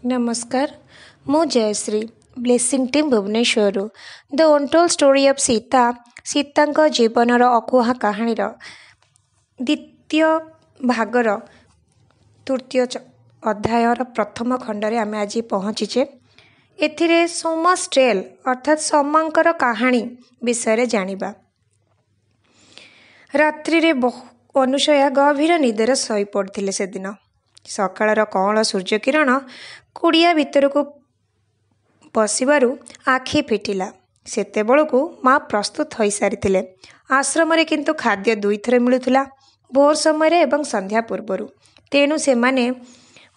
नमस्कार मु Jayashree blessing team Bhubaneswar the untold story of Sita जीवनर अकुहा कहानीर द्वितीय भागर तृतीय अध्यायर प्रथम खंडरे आमे आज पहुँचीचे। एथिरे सोमस ट्रेल अर्थात सोमांकर कहानी विषय जानिबा। रात्रि रे अनुसया गभीर निदर शोई पड़थिले। से दिन सकाळर कଅଁଳ सूर्य किरण कुड़िया भितर को पशिबारु आखि फिटिला। सेतेबेलकु माँ प्रस्तुत हो सारी आश्रम किंतु खाद्य दुई थर मिलुला, भोर समय एवं संध्या पूर्वर। तेणु से माने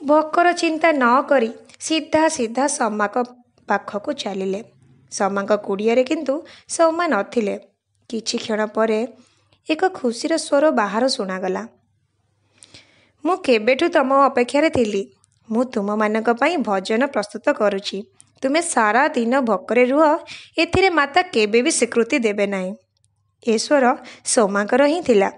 भोकर चिंता न करी सीधा सीधा समा पाखक चलिले। समा कुड़िया किंतु समा नथिले। किछि क्षण परे एक खुशीर स्वर बाहर शुणागला। मु केबेठु तम अपेक्षारे थिली। मु तुम मानक पई भजन प्रस्तुत करुछि। तुमे सारा दिन भोकरे रुह, एथिरे माता केबे भी स्वीकृति देबे नाही। ए स्वर सोमाकर ही थिला।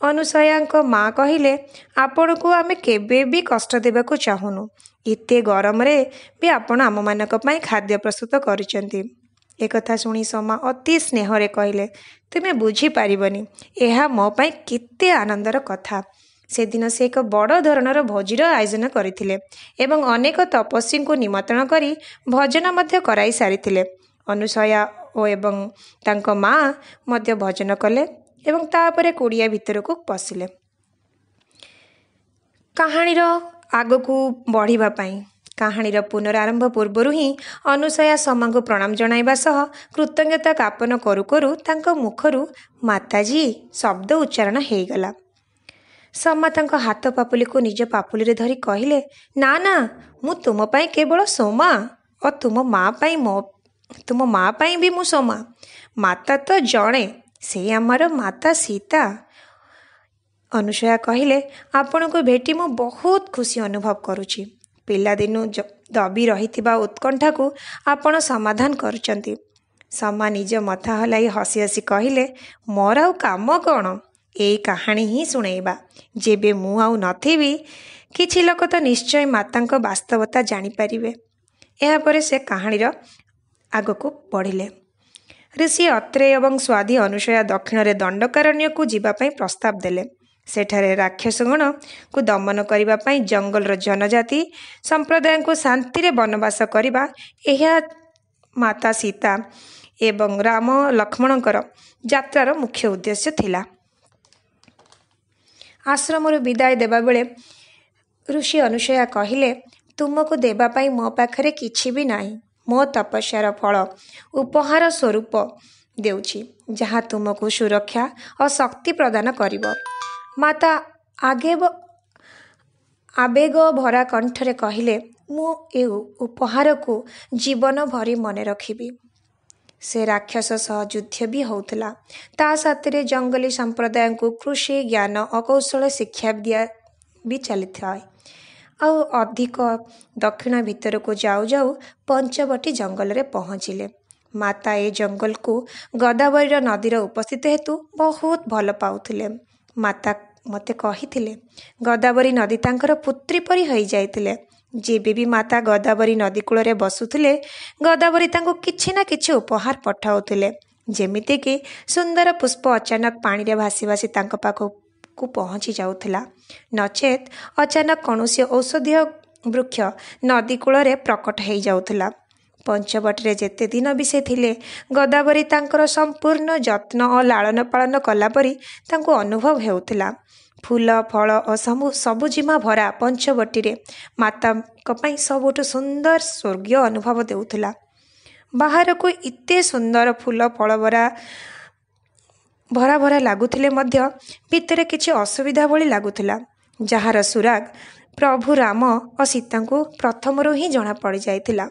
अनुसयाଙ୍କ माँ कहिले, आपण को आमे केबे भी कष्ट देबाकू चाहुनु। इते गरम रे भी आपण आम मानक पई खाद्य प्रस्तुत करिसंती। एकथा शुणी सोमा अति स्नेहरे कहिले, तुमे बुझी पारिबनी एहा मो पई केते आनंदर कथा। से दिन से एक बड़ धरणर भोजीर आयोजन करथिले एवं अनेक तपस्वी को निमंत्रण करी भजन मध्य कराई सारिथिले। अनुसया ओ एवं तांको माँ मध्य भजन कले एवं तापरे कुड़िया भितर को पशिले। कहानीर आगकू बढ़िबा पई कहानीर पुनरारंभ पूर्वर ही अनुसया समा को प्रणाम जणाइबा सह कृतज्ञता ज्ञापन करू करू तांको मुखरू माताजी शब्द उच्चारण हेगला। समा तांको हाथ पापुली को निज पापुली रे धरी कहिले, ना ना मु तुम पाई केवल सोमा और तुम माँ पाई भी मु सोमा। माता तो जणे, से आमर माता सीता। अनुसया कहिले, आपण को भेटी मु बहुत खुशी अनुभव करुछि। पिला दिनु दबी रहिथिबा उत्कंठा को आपण समाधान करुचंती। समा निज मथा हलाई हसी हसी कहिले, मोर आउ काम कौन, एई कहानी ही सुनेबा। जेबे मु आउ नथिबी किछि लोक तो निश्चय मातांको वास्तवता जानी पारिबे। एहा परे से कहानीर आगको बढ़िले। ऋषि अत्रे एवं स्वाधी अनुसया दक्षिण रे दंडकारण्य को जीवा पई प्रस्ताव देले। सेठारे राक्षसगण को दमन करिबा पई जंगलर जनजाति संप्रदाय को शांति रे वनवास करिबा एहा माता सीता एवं राम लक्ष्मणकर यात्रार मुख्य उद्देश्य थिला। आश्रम विदाय देबा बेले ऋषि अनुसया कहिले, तुमको देबा पई मो पाखरे किछि भी नाही। मो तपस्यार फल उपहार स्वरूप देउछि, जहाँ तुमको सुरक्षा और शक्ति प्रदान करिब। माता आवेग भरा कंठरे कहिले, मु ए उपहार को जीवन भरी मने रखिबी। से राक्षस सह युद्ध भी होउतला। ता साथरे जंगली संप्रदाय को कृषि ज्ञान और कौशल शिक्षा दिया भी चली था। आउ अधिक दक्षिण भीतर को जाऊ जाऊ पंचवटी जंगल रे पहुँचिले। माता ए जंगल को गोदावरी नदीर उपस्थित हेतु बहुत भल पाउथिले। माता मते कहिथिले, गोदावरी नदी तांकर पुत्री परी होई जाइथिले। जेबे भी माता गोदावरी नदी कूल रे बसुथिले, गोदावरी तांको किछि ना किछि उपहार पठाउथिले। जेमिति कि सुंदर पुष्प अचानक पानी रे भासी भासी तांको पाखकू पहुँची जाउथिला, नचेत अचानक कौनसी औषधीय वृक्ष नदी कूल रे प्रकट हेई जाउथिला। पंचवटी रे जेते दिन भी से थिले, गोदावरी तांकर संपूर्ण जत्न और लालन पालन कला परी तांको अनुभव हेउथिला। फूल फल और सबुजिमा भरा पंचवटी रे माता पई सबुठ सुंदर स्वर्गीय अनुभव देउथिला। बाहर को इते सुंदर फूल फल भरा भरा लागुथिले मध्य भितरे किछि असुविधा भली लागुथिला, जहार सुराग प्रभु राम और सीता को प्रथमरु ही जना पड़ जाइथिला।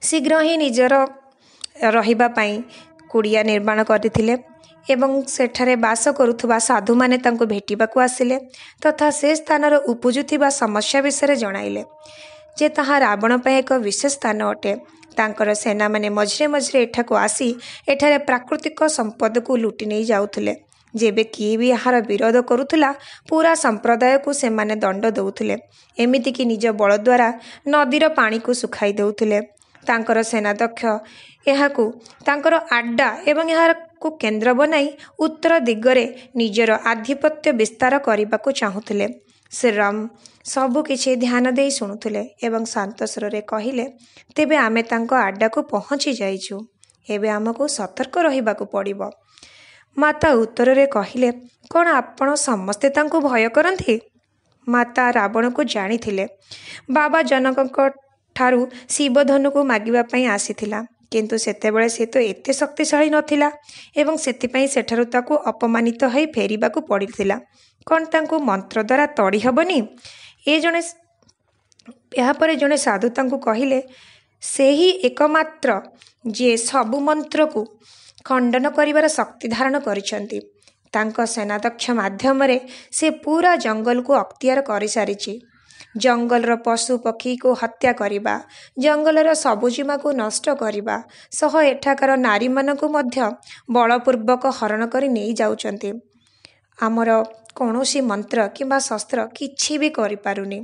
शीघ्र ही निजर रहिबा पई कुड़िया निर्माण करथिले एवं सेठारे बास करुथुबा साधु माने तांको भेटिबाकू आसिले तथा से स्थानर उपजुथिबा समस्या विषय जणाइले जे ताहा रावण पई एक विशेष स्थान अटे। तांकर सेना माने मझिरे मझिरे एठाको आसी एठारे प्राकृतिक संपद को लुटि नहीं जाउथिले, ଯେବେ କିଏ ବି ଏହାର ବିରୋଧ କରୁଥିଲା ପୁରା ସମ୍ପ୍ରଦାୟକୁ ସେମାନେ ଦଣ୍ଡ ଦେଉଥିଲେ। ଏମିତିକି ନିଜ ବଳ ଦ୍ୱାରା ନଦୀର ପାଣିକୁ ଶୁଖାଇ ଦେଉଥିଲେ। ତାଙ୍କର ସେନାଧ୍ୟକ୍ଷ ଏହାକୁ ତାଙ୍କର ଆଡ୍ଡା ଏବଂ ଏହାକୁ କେନ୍ଦ୍ର ବନାଇ ଉତ୍ତର ଦିଗରେ ନିଜର ଆଧିପତ୍ୟ ବିସ୍ତାର କରିବାକୁ ଚାହୁଁଥିଲେ। ଶ୍ରୀରାମ ସବୁ କିଛି ଧ୍ୟାନ ଦେଇ ଶୁଣୁଥିଲେ ଏବଂ ଶାନ୍ତ ସ୍ୱରରେ କହିଲେ, ତେବେ ଆମେ ତାଙ୍କ ଆଡ୍ଡାକୁ ପହଞ୍ଚି ଯାଇଛୁ। ଏବେ ଆମକୁ ସତର୍କ ରହିବାକୁ ପଡ଼ିବ। ମାତା ଉତ୍ତରରେ କହିଲେ, କ'ଣ ଆପଣ ସମସ୍ତେ ତାଙ୍କୁ ଭୟ କରନ୍ତି? ମାତା ରାବଣକୁ ଜାଣିଥିଲେ। ବାବା ଜନକଙ୍କ ଠାରୁ ଶିବଧନୁକୁ ମାଗିବା ପାଇଁ ଆସିଥିଲା, କିନ୍ତୁ ସେତେବେଳେ ସେ ତ ଏତେ ଶକ୍ତିଶାଳୀ ନଥିଲା ଏବଂ ସେଥିପାଇଁ ସେଠାରୁ ତାକୁ ଅପମାନିତ ହୋଇ ଫେରିବାକୁ ପଡ଼ିଥିଲା। କ'ଣ ତାଙ୍କୁ ମନ୍ତ୍ର ଦ୍ୱାରା ତଡ଼ି ହେବନି? ଏହାପରେ ଜଣେ ସାଧୁ ତାଙ୍କୁ କହିଲେ, ସେହି ଏକମାତ୍ର ଯିଏ ସବୁ ମନ୍ତ୍ରକୁ ଖଣ୍ଡନ କରିବାର ଶକ୍ତି ଧାରଣ କରିଛନ୍ତି। ତାଙ୍କ ସେନାଧ୍ୟକ୍ଷ ମାଧ୍ୟମରେ ସେ ପୁରା ଜଙ୍ଗଲକୁ ଅକ୍ତିଆର କରିସାରିଛି। ଜଙ୍ଗଲର ପଶୁ ପକ୍ଷୀକୁ ହତ୍ୟା କରିବା, ଜଙ୍ଗଲର ସବୁଜିମାକୁ ନଷ୍ଟ କରିବା ସହ ଏଠାକାର ନାରୀମାନଙ୍କୁ ମଧ୍ୟ ବଳପୂର୍ବକ ହରଣ କରି ନେଇ ଯାଉଛନ୍ତି। ଆମର କୌଣସି ମନ୍ତ୍ର କିମ୍ବା ଶସ୍ତ୍ର କିଛି ବି କରିପାରୁନି।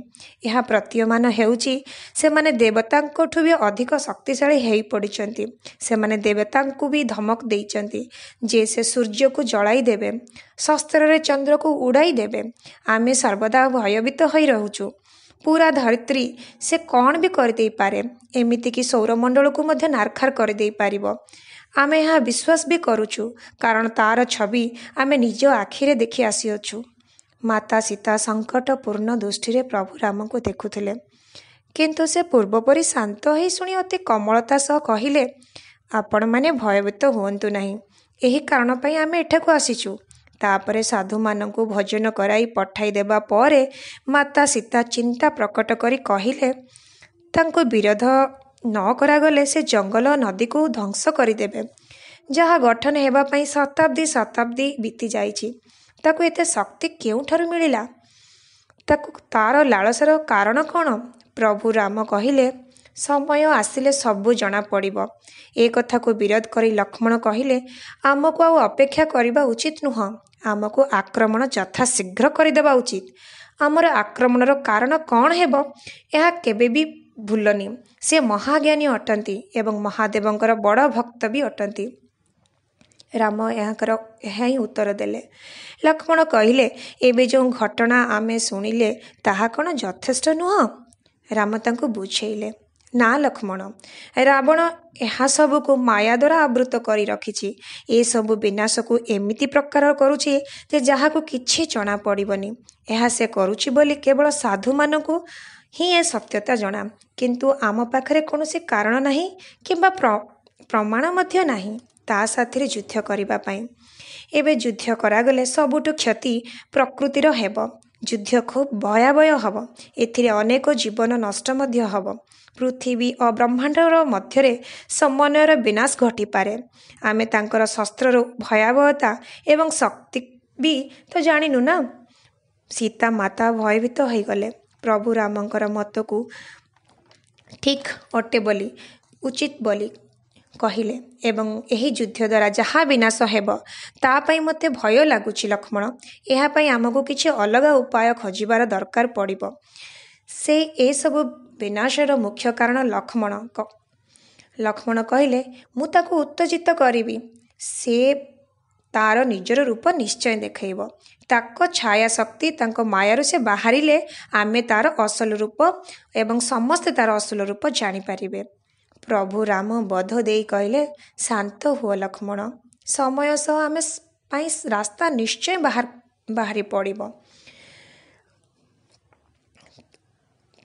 ଏହା ପ୍ରତୀୟମାନ ହେଉଛି ସେମାନେ ଦେବତାଙ୍କଠୁ ବି ଅଧିକ ଶକ୍ତିଶାଳୀ ହୋଇପଡ଼ିଛନ୍ତି। ସେମାନେ ଦେବତାଙ୍କୁ ବି ଧମକ ଦେଇଛନ୍ତି ଯେ ସେ ସୂର୍ଯ୍ୟକୁ ଜଳାଇ ଦେବେ, ଶସ୍ତ୍ରରେ ଚନ୍ଦ୍ରକୁ ଉଡ଼ାଇ ଦେବେ। ଆମେ ସର୍ବଦା ଭୟଭୀତ ହୋଇ ରହୁଛୁ। ପୁରା ଧରିତ୍ରୀ ସେ କ'ଣ ବି କରିଦେଇପାରେ, ଏମିତିକି ସୌରମଣ୍ଡଳକୁ ମଧ୍ୟ ନାରଖାର କରିଦେଇପାରିବ। ଆମେ ଏହା ବିଶ୍ୱାସ ବି କରୁଛୁ, କାରଣ ତା'ର ଛବି ଆମେ ନିଜ ଆଖିରେ ଦେଖି ଆସିଅଛୁ। ମାତା ସୀତା ସଙ୍କଟପୂର୍ଣ୍ଣ ଦୃଷ୍ଟିରେ ପ୍ରଭୁ ରାମଙ୍କୁ ଦେଖୁଥିଲେ, କିନ୍ତୁ ସେ ପୂର୍ବପରି ଶାନ୍ତ ହୋଇ ଶୁଣି ଅତି କୋମଳତା ସହ କହିଲେ, ଆପଣମାନେ ଭୟଭୀତ ହୁଅନ୍ତୁ ନାହିଁ। ଏହି କାରଣ ପାଇଁ ଆମେ ଏଠାକୁ ଆସିଛୁ। ତାପରେ ସାଧୁମାନଙ୍କୁ ଭୋଜନ କରାଇ ପଠାଇ ଦେବା ପରେ ମାତା ସୀତା ଚିନ୍ତା ପ୍ରକଟ କରି କହିଲେ, ତାଙ୍କୁ ବିରୋଧ ନ କରାଗଲେ ସେ ଜଙ୍ଗଲ ଓ ନଦୀକୁ ଧ୍ୱଂସ କରିଦେବେ, ଯାହା ଗଠନ ହେବା ପାଇଁ ଶତାବ୍ଦୀ ଶତାବ୍ଦୀ ବିତି ଯାଇଛି। ତାକୁ ଏତେ ଶକ୍ତି କେଉଁଠାରୁ ମିଳିଲା? ତାର ଲାଳସାର କାରଣ କ'ଣ? ପ୍ରଭୁ ରାମ କହିଲେ, ସମୟ ଆସିଲେ ସବୁ ଜଣାପଡ଼ିବ। ଏ କଥାକୁ ବିରୋଧ କରି ଲକ୍ଷ୍ମଣ କହିଲେ, ଆମକୁ ଆଉ ଅପେକ୍ଷା କରିବା ଉଚିତ ନୁହଁ। ଆମକୁ ଆକ୍ରମଣ ଯଥାଶୀଘ୍ର କରିଦେବା ଉଚିତ। ଆମର ଆକ୍ରମଣର କାରଣ କ'ଣ ହେବ, ଏହା କେବେ ବି ଭୁଲନି। ସେ ମହାଜ୍ଞାନୀ ଅଟନ୍ତି ଏବଂ ମହାଦେବଙ୍କର ବଡ଼ ଭକ୍ତ ବି ଅଟନ୍ତି। ରାମ ଏହା ହିଁ ଉତ୍ତର ଦେଲେ। ଲକ୍ଷ୍ମଣ କହିଲେ, ଏବେ ଯେଉଁ ଘଟଣା ଆମେ ଶୁଣିଲେ ତାହା କ'ଣ ଯଥେଷ୍ଟ ନୁହଁ? ରାମ ତାଙ୍କୁ ବୁଝେଇଲେ, ନା ଲକ୍ଷ୍ମଣ, ରାବଣ ଏହା ସବୁକୁ ମାୟା ଦ୍ୱାରା ଆବୃତ କରି ରଖିଛି। ଏସବୁ ବିନାଶକୁ ଏମିତି ପ୍ରକାର କରୁଛି ଯେ ଯାହାକୁ କିଛି ଜଣାପଡ଼ିବନି। ଏହା ସେ କରୁଛି ବୋଲି କେବଳ ସାଧୁମାନଙ୍କୁ ହିଁ ଏ ସତ୍ୟତା ଜଣା, କିନ୍ତୁ ଆମ ପାଖରେ କୌଣସି କାରଣ ନାହିଁ କିମ୍ବା ପ୍ରମାଣ ମଧ୍ୟ ନାହିଁ ତା ସାଥିରେ ଯୁଦ୍ଧ କରିବା ପାଇଁ। ଏବେ ଯୁଦ୍ଧ କରାଗଲେ ସବୁଠୁ କ୍ଷତି ପ୍ରକୃତିର ହେବ। ଯୁଦ୍ଧ ଖୁବ୍ ଭୟାବହ ହେବ। ଏଥିରେ ଅନେକ ଜୀବନ ନଷ୍ଟ ମଧ୍ୟ ହେବ। ପୃଥିବୀ ଓ ବ୍ରହ୍ମାଣ୍ଡର ମଧ୍ୟରେ ସମନ୍ୱୟର ବିନାଶ ଘଟିପାରେ। ଆମେ ତାଙ୍କର ଶସ୍ତ୍ରର ଭୟାବହତା ଏବଂ ଶକ୍ତି ବି ତ ଜାଣିନୁ ନା। ସୀତା ମାତା ଭୟଭୀତ ହୋଇଗଲେ। ପ୍ରଭୁ ରାମଙ୍କର ମତକୁ ଠିକ୍ ଅଟେ ବୋଲି, ଉଚିତ ବୋଲି କହିଲେ ଏବଂ ଏହି ଯୁଦ୍ଧ ଦ୍ୱାରା ଯାହା ବିନାଶ ହେବ ତା ପାଇଁ ମୋତେ ଭୟ ଲାଗୁଛି ଲକ୍ଷ୍ମଣ। ଏହା ପାଇଁ ଆମକୁ କିଛି ଅଲଗା ଉପାୟ ଖୋଜିବାର ଦରକାର ପଡ଼ିବ। ସେ ଏସବୁ ବିନାଶର ମୁଖ୍ୟ କାରଣ ଲକ୍ଷ୍ମଣ କହିଲେ, ମୁଁ ତାକୁ ଉତ୍ତେଜିତ କରିବି। ସେ ତାର ନିଜର ରୂପ ନିଶ୍ଚୟ ଦେଖାଇବ। ତାଙ୍କ ଛାୟା ଶକ୍ତି, ତାଙ୍କ ମାୟାରୁ ସେ ବାହାରିଲେ ଆମେ ତାର ଅସଲ ରୂପ ଏବଂ ସମସ୍ତେ ତାର ଅସଲ ରୂପ ଜାଣିପାରିବେ। ପ୍ରଭୁ ରାମ ବୋଧ ଦେଇ କହିଲେ, ଶାନ୍ତ ହୁଅ ଲକ୍ଷ୍ମଣ। ସମୟ ସହ ଆମେ ପାଇଁ ରାସ୍ତା ନିଶ୍ଚୟ ବାହାରି ପଡ଼ିବ।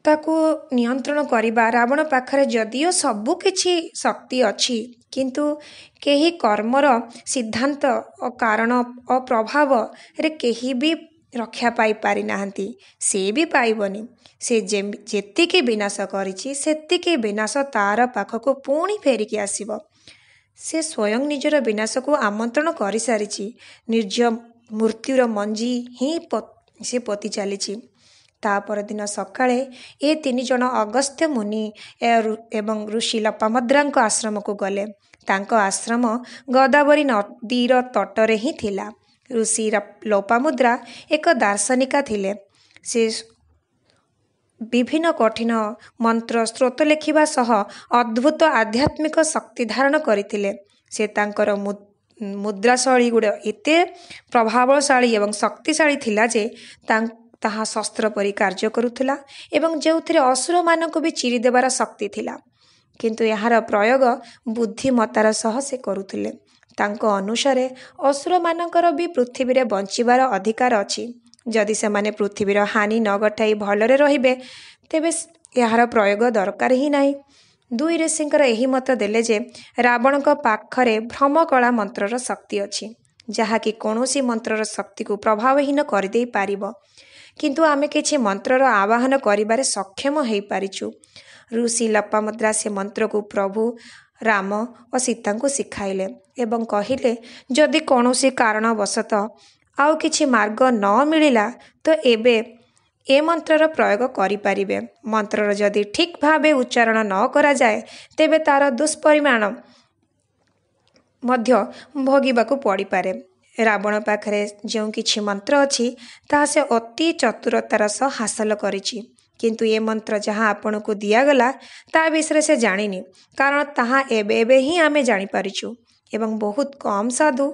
ତାକୁ ନିୟନ୍ତ୍ରଣ କରିବା। ରାବଣ ପାଖରେ ଯଦିଓ ସବୁ କିଛି ଶକ୍ତି ଅଛି, କିନ୍ତୁ କେହି କର୍ମର ସିଦ୍ଧାନ୍ତ ଓ କାରଣ ଓ ପ୍ରଭାବରେ କେହି ବି ରକ୍ଷା ପାଇପାରିନାହାନ୍ତି। ସେ ବି ପାଇବନି। ସେ ଯେତିକି ବିନାଶ କରିଛି ସେତିକି ବିନାଶ ତାର ପାଖକୁ ପୁଣି ଫେରିକି ଆସିବ। ସେ ସ୍ୱୟଂ ନିଜର ବିନାଶକୁ ଆମନ୍ତ୍ରଣ କରିସାରିଛି। ନିର୍ଜୟ ମୃତ୍ୟୁର ମଞ୍ଜି ହିଁ ସେ ପୋତି ଚାଲିଛି। ତା ପରଦିନ ସକାଳେ ଏ 3 ଜଣ ଅଗସ୍ତ୍ୟ ମୁନି ଏବଂ ଋଷି ଲୋପାମୁଦ୍ରାଙ୍କ ଆଶ୍ରମକୁ ଗଲେ। ତାଙ୍କ ଆଶ୍ରମ ଗୋଦାବରୀ ନଦୀର ତଟରେ ହିଁ ଥିଲା। ଋଷି ଲୋପାମୁଦ୍ରା ଏକ ଦାର୍ଶନିକା ଥିଲେ। ସେ ବିଭିନ୍ନ କଠିନ ମନ୍ତ୍ର ସ୍ରୋତ ଲେଖିବା ସହ ଅଦ୍ଭୁତ ଆଧ୍ୟାତ୍ମିକ ଶକ୍ତି ଧାରଣ କରିଥିଲେ। ସେ ତାଙ୍କର ମୁଦ୍ରାଶୈଳୀ ଗୁଡ଼ା ଏତେ ପ୍ରଭାବଶାଳୀ ଏବଂ ଶକ୍ତିଶାଳୀ ଥିଲା ଯେ ତାହା ଶସ୍ତ୍ର ପରି କାର୍ଯ୍ୟ କରୁଥିଲା ଏବଂ ଯେଉଁଥିରେ ଅସୁରମାନଙ୍କୁ ବି ଚିରିଦେବାର ଶକ୍ତି ଥିଲା। କିନ୍ତୁ ଏହାର ପ୍ରୟୋଗ ବୁଦ୍ଧିମତାର ସହ ସେ କରୁଥିଲେ। ତାଙ୍କ ଅନୁସାରେ ଅସୁରମାନଙ୍କର ବି ପୃଥିବୀରେ ବଞ୍ଚିବାର ଅଧିକାର ଅଛି। ଯଦି ସେମାନେ ପୃଥିବୀର ହାନି ନ ଘଟାଇ ଭଲରେ ରହିବେ ତେବେ ଏହାର ପ୍ରୟୋଗ ଦରକାର ହିଁ ନାହିଁ। ଦୁଇ ଋଷିଙ୍କର ଏହି ମତ ଦେଲେ ଯେ ରାବଣଙ୍କ ପାଖରେ ଭ୍ରମକଳା ମନ୍ତ୍ରର ଶକ୍ତି ଅଛି, ଯାହାକି କୌଣସି ମନ୍ତ୍ରର ଶକ୍ତିକୁ ପ୍ରଭାବହୀନ କରିଦେଇ ପାରିବ। କିନ୍ତୁ ଆମେ କିଛି ମନ୍ତ୍ରର ଆବାହନ କରିବାରେ ସକ୍ଷମ ହୋଇପାରିଛୁ। ଋଷି ଲୋପାମୁଦ୍ରା ସେ ମନ୍ତ୍ରକୁ ପ୍ରଭୁ ରାମ ଓ ସୀତାଙ୍କୁ ଶିଖାଇଲେ ଏବଂ କହିଲେ, ଯଦି କୌଣସି କାରଣବଶତଃ ଆଉ କିଛି ମାର୍ଗ ନ ମିଳିଲା ତ ଏବେ ଏ ମନ୍ତ୍ରର ପ୍ରୟୋଗ କରିପାରିବେ। ମନ୍ତ୍ରର ଯଦି ଠିକ୍ ଭାବେ ଉଚ୍ଚାରଣ ନ କରାଯାଏ ତେବେ ତା'ର ଦୁଷ୍ପରିଣାମ ମଧ୍ୟ ଭୋଗିବାକୁ ପଡ଼ିପାରେ। ରାବଣ ପାଖରେ ଯେଉଁ କିଛି ମନ୍ତ୍ର ଅଛି ତାହା ସେ ଅତି ଚତୁରତାର ସହ ହାସଲ କରିଛି, କିନ୍ତୁ ଏ ମନ୍ତ୍ର ଯାହା ଆପଣଙ୍କୁ ଦିଆଗଲା ତା ବିଷୟରେ ସେ ଜାଣିନି, କାରଣ ତାହା ଏବେ ହିଁ ଆମେ ଜାଣିପାରିଛୁ ଏବଂ ବହୁତ କମ୍ ସାଧୁ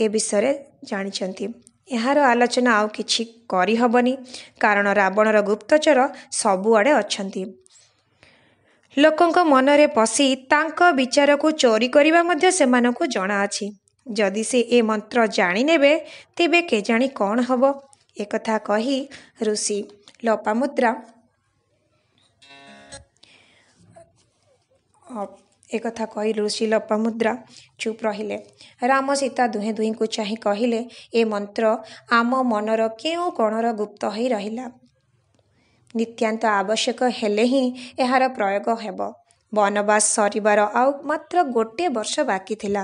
ଏ ବିଷୟରେ ଜାଣିଛନ୍ତି। ଏହାର ଆଲୋଚନା ଆଉ କିଛି କରିହେବନି, କାରଣ ରାବଣର ଗୁପ୍ତଚର ସବୁଆଡ଼େ ଅଛନ୍ତି। ଲୋକଙ୍କ ମନରେ ପଶି ତାଙ୍କ ବିଚାରକୁ ଚୋରି କରିବା ମଧ୍ୟ ସେମାନଙ୍କୁ ଜଣାଅଛି। ଯଦି ସେ ଏ ମନ୍ତ୍ର ଜାଣିନେବେ ତେବେ କେଜାଣି କ'ଣ ହେବ। ଏକଥା କହି ଋଷି ଲୋପାମୁଦ୍ରା ଚୁପ୍ ରହିଲେ। ରାମ ସୀତା ଦୁହେଁ ଦୁହିଁଙ୍କୁ ଚାହିଁ କହିଲେ, ଏ ମନ୍ତ୍ର ଆମ ମନର କେଉଁ କୋଣର ଗୁପ୍ତ ହୋଇ ରହିଲା। ନିତ୍ୟାନ୍ତ ଆବଶ୍ୟକ ହେଲେ ହିଁ ଏହାର ପ୍ରୟୋଗ ହେବ। ବନବାସ ସରିବାର ଆଉ ମାତ୍ର 1 ବର୍ଷ ବାକି ଥିଲା।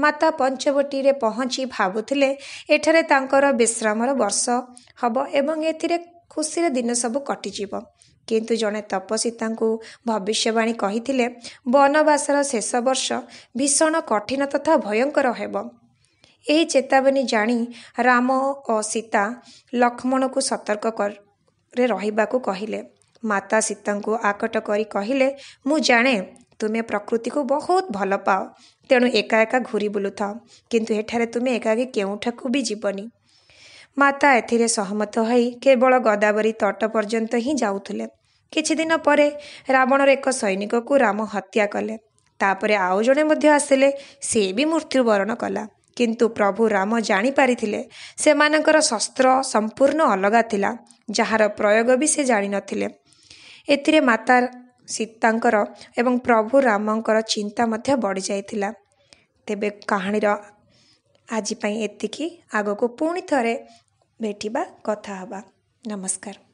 ମାତା ପଞ୍ଚବଟୀରେ ପହଞ୍ଚି ଭାବୁଥିଲେ ଏଠାରେ ତାଙ୍କର ବିଶ୍ରାମର ବର୍ଷ ହେବ ଏବଂ ଏଥିରେ ଖୁସିରେ ଦିନ ସବୁ କଟିଯିବ। କିନ୍ତୁ ଜଣେ ତପସ୍ୱୀ ତାଙ୍କୁ ଭବିଷ୍ୟବାଣୀ କହିଥିଲେ, ବନବାସର ଶେଷ ବର୍ଷ ଭୀଷଣ କଠିନ ତଥା ଭୟଙ୍କର ହେବ। ଏହି ଚେତାବନୀ ଜାଣି ରାମ ଓ ସୀତା ଲକ୍ଷ୍ମଣଙ୍କୁ ସତର୍କରେ ରହିବାକୁ କହିଲେ। ମାତା ସୀତାଙ୍କୁ ଆକଟ କରି କହିଲେ, ମୁଁ ଜାଣେ ତୁମେ ପ୍ରକୃତିକୁ ବହୁତ ଭଲ ପାଅ, ତେଣୁ ଏକା ଏକା ଘୁରି ବୁଲୁଥାଅ, କିନ୍ତୁ ଏଠାରେ ତୁମେ ଏକାକୀ କେଉଁଠାକୁ ବି ଯିବନି। ମାତା ଏଥିରେ ସହମତ ହୋଇ କେବଳ ଗୋଦାବରୀ ତଟ ପର୍ଯ୍ୟନ୍ତ ହିଁ ଯାଉଥିଲେ। କିଛିଦିନ ପରେ ରାବଣର ଏକ ସୈନିକକୁ ରାମ ହତ୍ୟା କଲେ। ତାପରେ ଆଉ ଜଣେ ମଧ୍ୟ ଆସିଲେ, ସେ ବି ମୃତ୍ୟୁବରଣ କଲା। କିନ୍ତୁ ପ୍ରଭୁ ରାମ ଜାଣିପାରିଥିଲେ ସେମାନଙ୍କର ଶସ୍ତ୍ର ସମ୍ପୂର୍ଣ୍ଣ ଅଲଗା ଥିଲା, ଯାହାର ପ୍ରୟୋଗ ବି ସେ ଜାଣିନଥିଲେ। ଏଥିରେ ମାତା ସୀତାଙ୍କର ଏବଂ ପ୍ରଭୁ ରାମଙ୍କର ଚିନ୍ତା ମଧ୍ୟ ବଢ଼ିଯାଇଥିଲା। ତେବେ କାହାଣୀର ଆଜି ପାଇଁ ଏତିକି। ଆଗକୁ ପୁଣି ଥରେ ଭେଟିବା, କଥା ହେବା। ନମସ୍କାର।